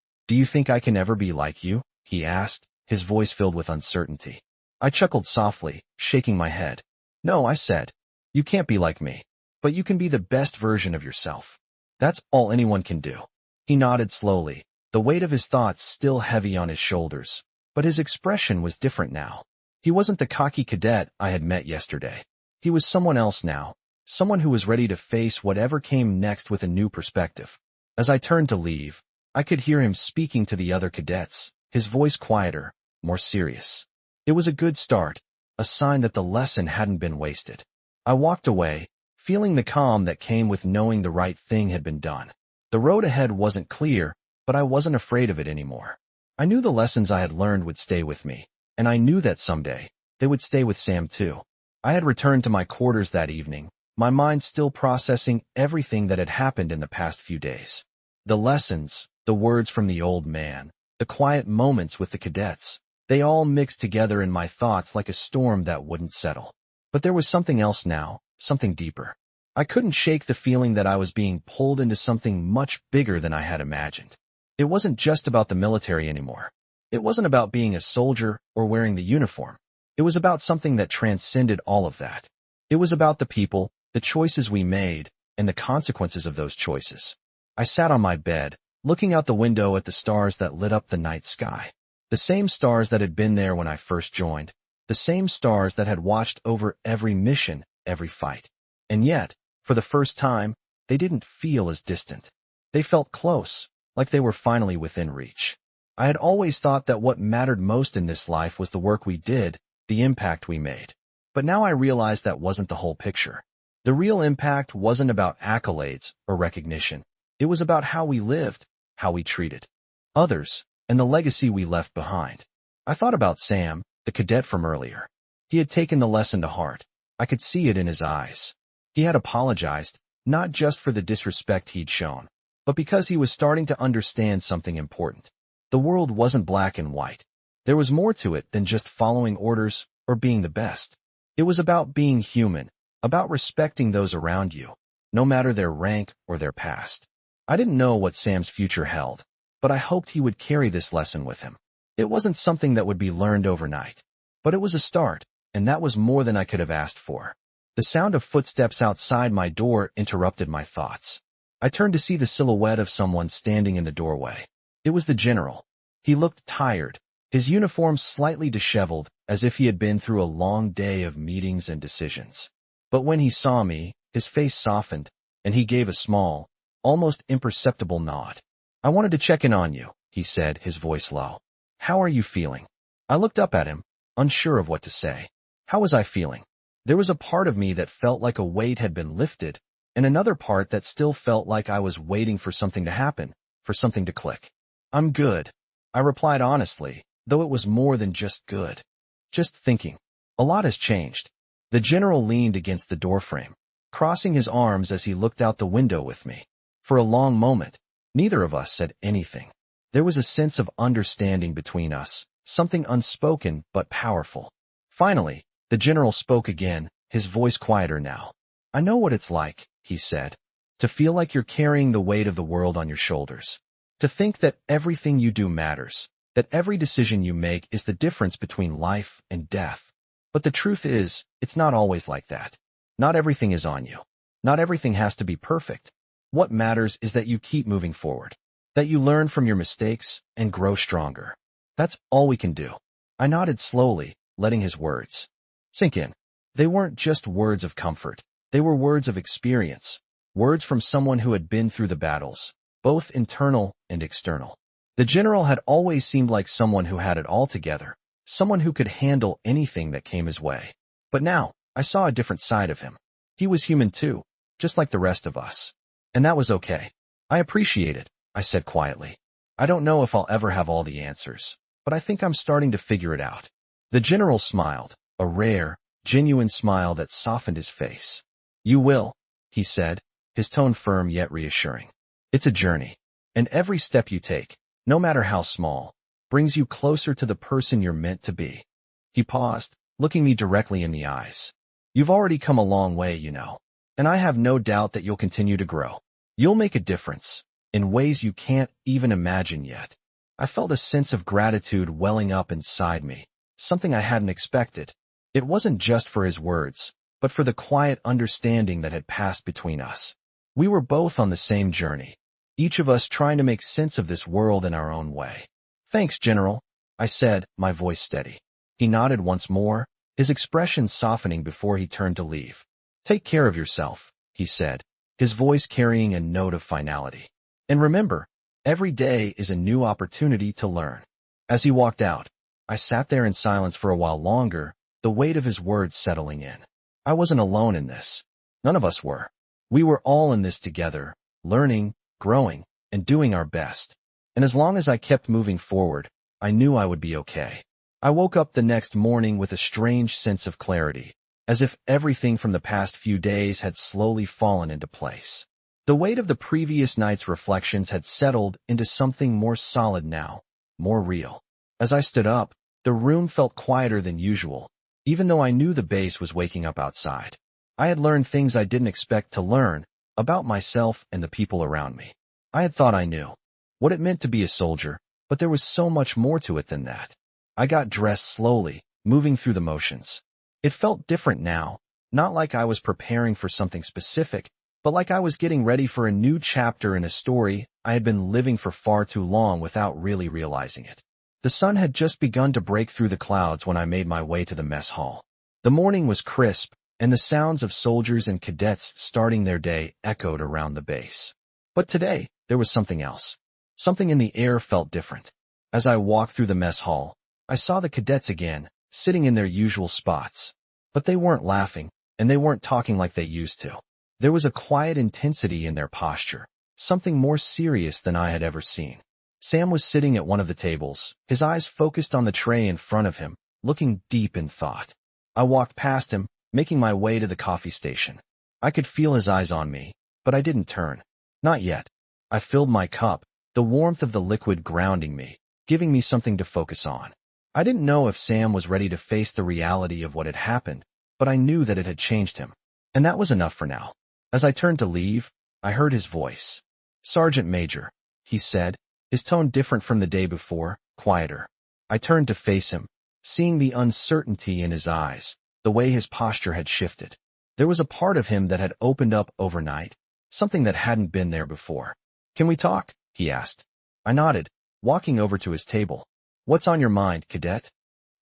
I can ever be like you?" he asked, his voice filled with uncertainty. I chuckled softly, shaking my head. "No," I said. "You can't be like me. But you can be the best version of yourself. That's all anyone can do." He nodded slowly, the weight of his thoughts still heavy on his shoulders, but his expression was different now. He wasn't the cocky cadet I had met yesterday. He was someone else now, someone who was ready to face whatever came next with a new perspective. As I turned to leave, I could hear him speaking to the other cadets, his voice quieter, more serious. It was a good start, a sign that the lesson hadn't been wasted. I walked away, feeling the calm that came with knowing the right thing had been done. The road ahead wasn't clear, but I wasn't afraid of it anymore. I knew the lessons I had learned would stay with me, and I knew that someday, they would stay with Sam too. I had returned to my quarters that evening, my mind still processing everything that had happened in the past few days. The lessons, the words from the old man, the quiet moments with the cadets, they all mixed together in my thoughts like a storm that wouldn't settle. But there was something else now, something deeper. I couldn't shake the feeling that I was being pulled into something much bigger than I had imagined. It wasn't just about the military anymore. It wasn't about being a soldier or wearing the uniform. It was about something that transcended all of that. It was about the people, the choices we made, and the consequences of those choices. I sat on my bed, looking out the window at the stars that lit up the night sky. The same stars that had been there when I first joined. The same stars that had watched over every mission, every fight. And yet, for the first time, they didn't feel as distant. They felt close, like they were finally within reach. I had always thought that what mattered most in this life was the work we did, the impact we made. But now I realized that wasn't the whole picture. The real impact wasn't about accolades or recognition. It was about how we lived, how we treated others, and the legacy we left behind. I thought about Sam, the cadet from earlier. He had taken the lesson to heart. I could see it in his eyes. He had apologized, not just for the disrespect he'd shown, but because he was starting to understand something important. The world wasn't black and white. There was more to it than just following orders or being the best. It was about being human, about respecting those around you, no matter their rank or their past. I didn't know what Sam's future held, but I hoped he would carry this lesson with him. It wasn't something that would be learned overnight, but it was a start, and that was more than I could have asked for. The sound of footsteps outside my door interrupted my thoughts. I turned to see the silhouette of someone standing in the doorway. It was the general. He looked tired, his uniform slightly disheveled, as if he had been through a long day of meetings and decisions. But when he saw me, his face softened, and he gave a small, almost imperceptible nod. "I wanted to check in on you," he said, his voice low. "How are you feeling?" I looked up at him, unsure of what to say. How was I feeling? There was a part of me that felt like a weight had been lifted, and another part that still felt like I was waiting for something to happen, for something to click. "I'm good," I replied honestly, though it was more than just good. Just thinking. A lot has changed. The general leaned against the doorframe, crossing his arms as he looked out the window with me. For a long moment, neither of us said anything. There was a sense of understanding between us, something unspoken but powerful. Finally, the general spoke again, his voice quieter now. "I know what it's like," he said, "to feel like you're carrying the weight of the world on your shoulders. To think that everything you do matters, that every decision you make is the difference between life and death. But the truth is, it's not always like that. Not everything is on you. Not everything has to be perfect. What matters is that you keep moving forward, that you learn from your mistakes and grow stronger. That's all we can do." I nodded slowly, letting his words sink in. They weren't just words of comfort. They were words of experience, words from someone who had been through the battles, both internal and external. The general had always seemed like someone who had it all together, someone who could handle anything that came his way. But now, I saw a different side of him. He was human too, just like the rest of us. And that was okay. "I appreciate it," I said quietly. "I don't know if I'll ever have all the answers, but I think I'm starting to figure it out." The general smiled, a rare, genuine smile that softened his face. "You will," he said, his tone firm yet reassuring. "It's a journey, and every step you take, no matter how small, brings you closer to the person you're meant to be." He paused, looking me directly in the eyes. "You've already come a long way, you know, and I have no doubt that you'll continue to grow. You'll make a difference, in ways you can't even imagine yet." I felt a sense of gratitude welling up inside me, something I hadn't expected. It wasn't just for his words, but for the quiet understanding that had passed between us. We were both on the same journey, each of us trying to make sense of this world in our own way. "Thanks, General," I said, my voice steady. He nodded once more, his expression softening before he turned to leave. "Take care of yourself," he said, his voice carrying a note of finality. And remember, every day is a new opportunity to learn. As he walked out, I sat there in silence for a while longer, the weight of his words settling in. I wasn't alone in this. None of us were. We were all in this together, learning, growing, and doing our best. And as long as I kept moving forward, I knew I would be okay. I woke up the next morning with a strange sense of clarity, as if everything from the past few days had slowly fallen into place. The weight of the previous night's reflections had settled into something more solid now, more real. As I stood up, the room felt quieter than usual, even though I knew the base was waking up outside. I had learned things I didn't expect to learn about myself and the people around me. I had thought I knew what it meant to be a soldier, but there was so much more to it than that. I got dressed slowly, moving through the motions. It felt different now, not like I was preparing for something specific, but like I was getting ready for a new chapter in a story I had been living for far too long without really realizing it. The sun had just begun to break through the clouds when I made my way to the mess hall. The morning was crisp, and the sounds of soldiers and cadets starting their day echoed around the base. But today, there was something else. Something in the air felt different. As I walked through the mess hall, I saw the cadets again, sitting in their usual spots. But they weren't laughing, and they weren't talking like they used to. There was a quiet intensity in their posture, something more serious than I had ever seen. Sam was sitting at one of the tables, his eyes focused on the tray in front of him, looking deep in thought. I walked past him, making my way to the coffee station. I could feel his eyes on me, but I didn't turn. Not yet. I filled my cup, the warmth of the liquid grounding me, giving me something to focus on. I didn't know if Sam was ready to face the reality of what had happened, but I knew that it had changed him. And that was enough for now. As I turned to leave, I heard his voice. "Sergeant Major," he said, his tone different from the day before, quieter. I turned to face him, seeing the uncertainty in his eyes, the way his posture had shifted. There was a part of him that had opened up overnight, something that hadn't been there before. "Can we talk?" he asked. I nodded, walking over to his table. "What's on your mind, cadet?"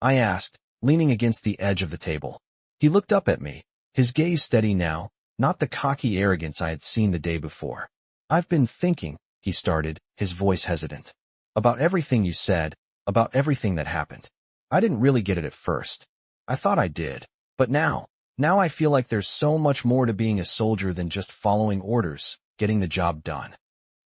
I asked, leaning against the edge of the table. He looked up at me, his gaze steady now, not the cocky arrogance I had seen the day before. "I've been thinking," he started, his voice hesitant, "about everything you said, about everything that happened. I didn't really get it at first. I thought I did, but now I feel like there's so much more to being a soldier than just following orders, getting the job done."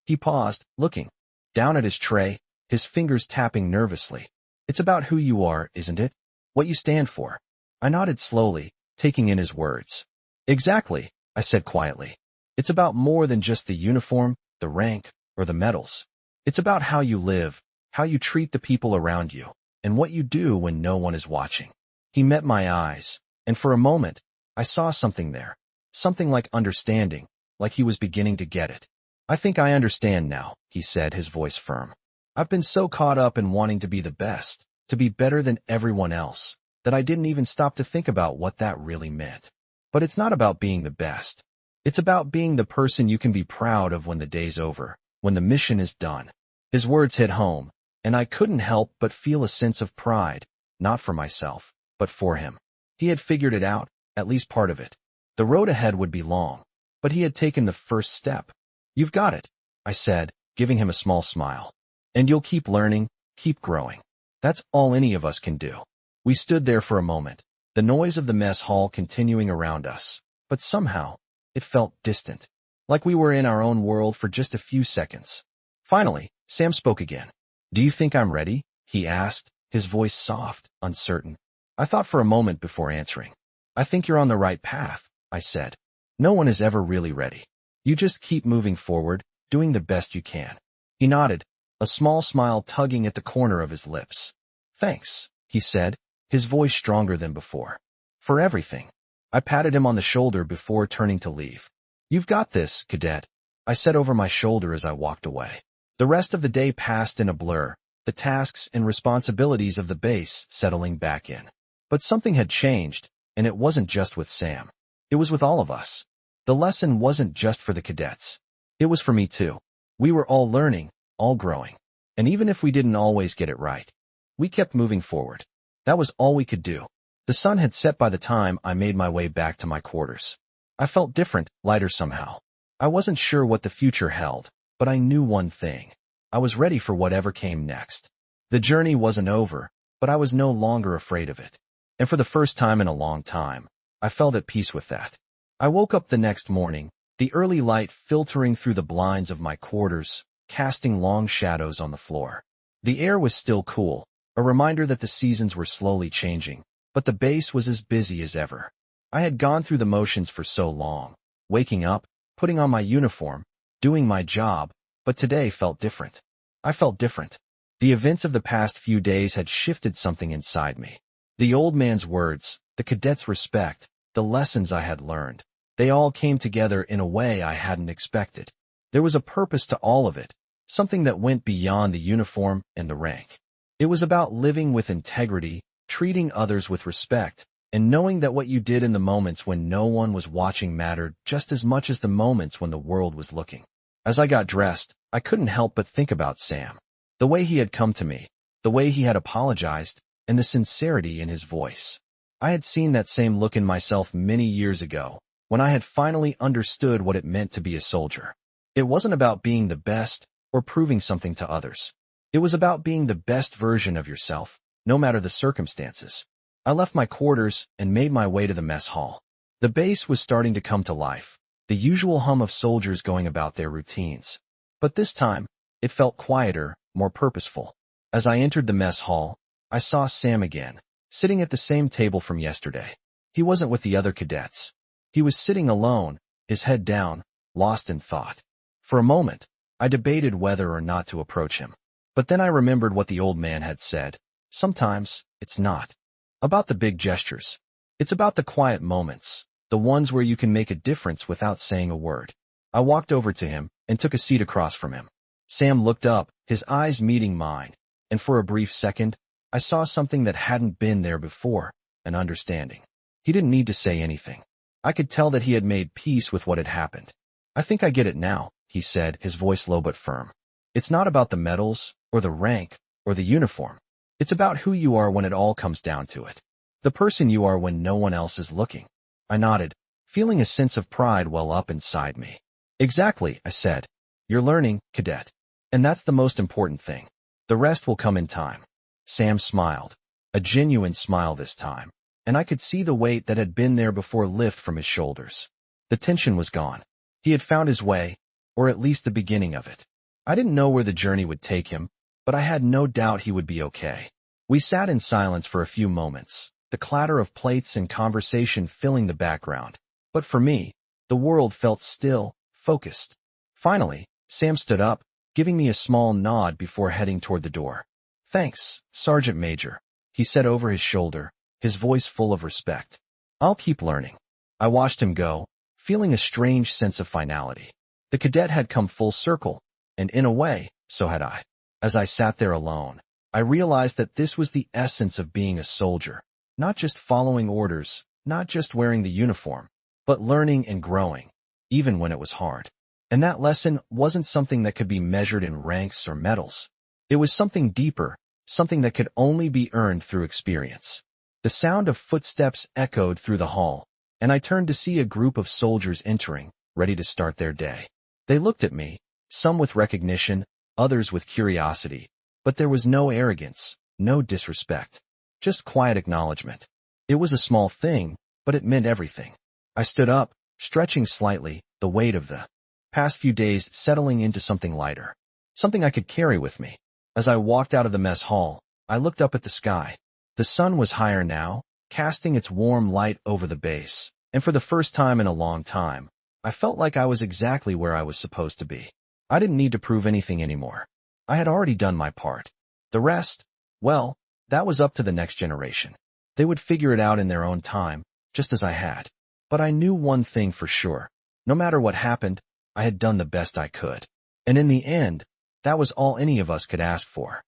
He paused, looking down at his tray, his fingers tapping nervously. "It's about who you are, isn't it? What you stand for." I nodded slowly, taking in his words. "Exactly," I said quietly. "It's about more than just the uniform, the rank, or the medals. It's about how you live, how you treat the people around you, and what you do when no one is watching." He met my eyes, and for a moment, I saw something there, something like understanding, like he was beginning to get it. "I think I understand now," he said, his voice firm. "I've been so caught up in wanting to be the best, to be better than everyone else, that I didn't even stop to think about what that really meant. But it's not about being the best. It's about being the person you can be proud of when the day's over, when the mission is done." His words hit home, and I couldn't help but feel a sense of pride, not for myself, but for him. He had figured it out, at least part of it. The road ahead would be long, but he had taken the first step. "You've got it," I said, giving him a small smile. "And you'll keep learning, keep growing. That's all any of us can do." We stood there for a moment, the noise of the mess hall continuing around us, but somehow, it felt distant, like we were in our own world for just a few seconds. Finally, Sam spoke again. "Do you think I'm ready?" he asked, his voice soft, uncertain. I thought for a moment before answering. "I think you're on the right path," I said. "No one is ever really ready. You just keep moving forward, doing the best you can." He nodded, a small smile tugging at the corner of his lips. "Thanks," he said, his voice stronger than before. "For everything." I patted him on the shoulder before turning to leave. "You've got this, cadet," I said over my shoulder as I walked away. The rest of the day passed in a blur, the tasks and responsibilities of the base settling back in. But something had changed, and it wasn't just with Sam. It was with all of us. The lesson wasn't just for the cadets. It was for me too. We were all learning, all growing. And even if we didn't always get it right, we kept moving forward. That was all we could do. The sun had set by the time I made my way back to my quarters. I felt different, lighter somehow. I wasn't sure what the future held, but I knew one thing. I was ready for whatever came next. The journey wasn't over, but I was no longer afraid of it. And for the first time in a long time, I felt at peace with that. I woke up the next morning, the early light filtering through the blinds of my quarters, casting long shadows on the floor. The air was still cool, a reminder that the seasons were slowly changing, but the base was as busy as ever. I had gone through the motions for so long, waking up, putting on my uniform, doing my job, but today felt different. I felt different. The events of the past few days had shifted something inside me. The old man's words, the cadet's respect, the lessons I had learned, they all came together in a way I hadn't expected. There was a purpose to all of it, something that went beyond the uniform and the rank. It was about living with integrity, treating others with respect, and knowing that what you did in the moments when no one was watching mattered just as much as the moments when the world was looking. As I got dressed, I couldn't help but think about Sam. The way he had come to me, the way he had apologized, and the sincerity in his voice. I had seen that same look in myself many years ago, when I had finally understood what it meant to be a soldier. It wasn't about being the best or proving something to others. It was about being the best version of yourself, no matter the circumstances. I left my quarters and made my way to the mess hall. The base was starting to come to life, the usual hum of soldiers going about their routines. But this time, it felt quieter, more purposeful. As I entered the mess hall, I saw Sam again, sitting at the same table from yesterday. He wasn't with the other cadets. He was sitting alone, his head down, lost in thought. For a moment, I debated whether or not to approach him. But then I remembered what the old man had said. Sometimes, it's not about the big gestures. It's about the quiet moments, the ones where you can make a difference without saying a word. I walked over to him and took a seat across from him. Sam looked up, his eyes meeting mine, and for a brief second, I saw something that hadn't been there before, an understanding. He didn't need to say anything. I could tell that he had made peace with what had happened. I think I get it now, he said, his voice low but firm. It's not about the medals, or the rank, or the uniform. It's about who you are when it all comes down to it. The person you are when no one else is looking. I nodded, feeling a sense of pride well up inside me. Exactly, I said. You're learning, cadet. And that's the most important thing. The rest will come in time. Sam smiled. A genuine smile this time. And I could see the weight that had been there before lift from his shoulders. The tension was gone. He had found his way, or at least the beginning of it. I didn't know where the journey would take him, but I had no doubt he would be okay. We sat in silence for a few moments, the clatter of plates and conversation filling the background. But for me, the world felt still, focused. Finally, Sam stood up, giving me a small nod before heading toward the door. Thanks, Sergeant Major, he said over his shoulder, his voice full of respect. I'll keep learning. I watched him go, feeling a strange sense of finality. The cadet had come full circle, and in a way, so had I. As I sat there alone, I realized that this was the essence of being a soldier, not just following orders, not just wearing the uniform, but learning and growing, even when it was hard. And that lesson wasn't something that could be measured in ranks or medals. It was something deeper, something that could only be earned through experience. The sound of footsteps echoed through the hall, and I turned to see a group of soldiers entering, ready to start their day. They looked at me, some with recognition, others with curiosity, but there was no arrogance, no disrespect, just quiet acknowledgement. It was a small thing, but it meant everything. I stood up, stretching slightly, the weight of the past few days settling into something lighter, something I could carry with me. As I walked out of the mess hall, I looked up at the sky. The sun was higher now, casting its warm light over the base, and for the first time in a long time, I felt like I was exactly where I was supposed to be. I didn't need to prove anything anymore. I had already done my part. The rest, well, that was up to the next generation. They would figure it out in their own time, just as I had. But I knew one thing for sure. No matter what happened, I had done the best I could. And in the end, that was all any of us could ask for.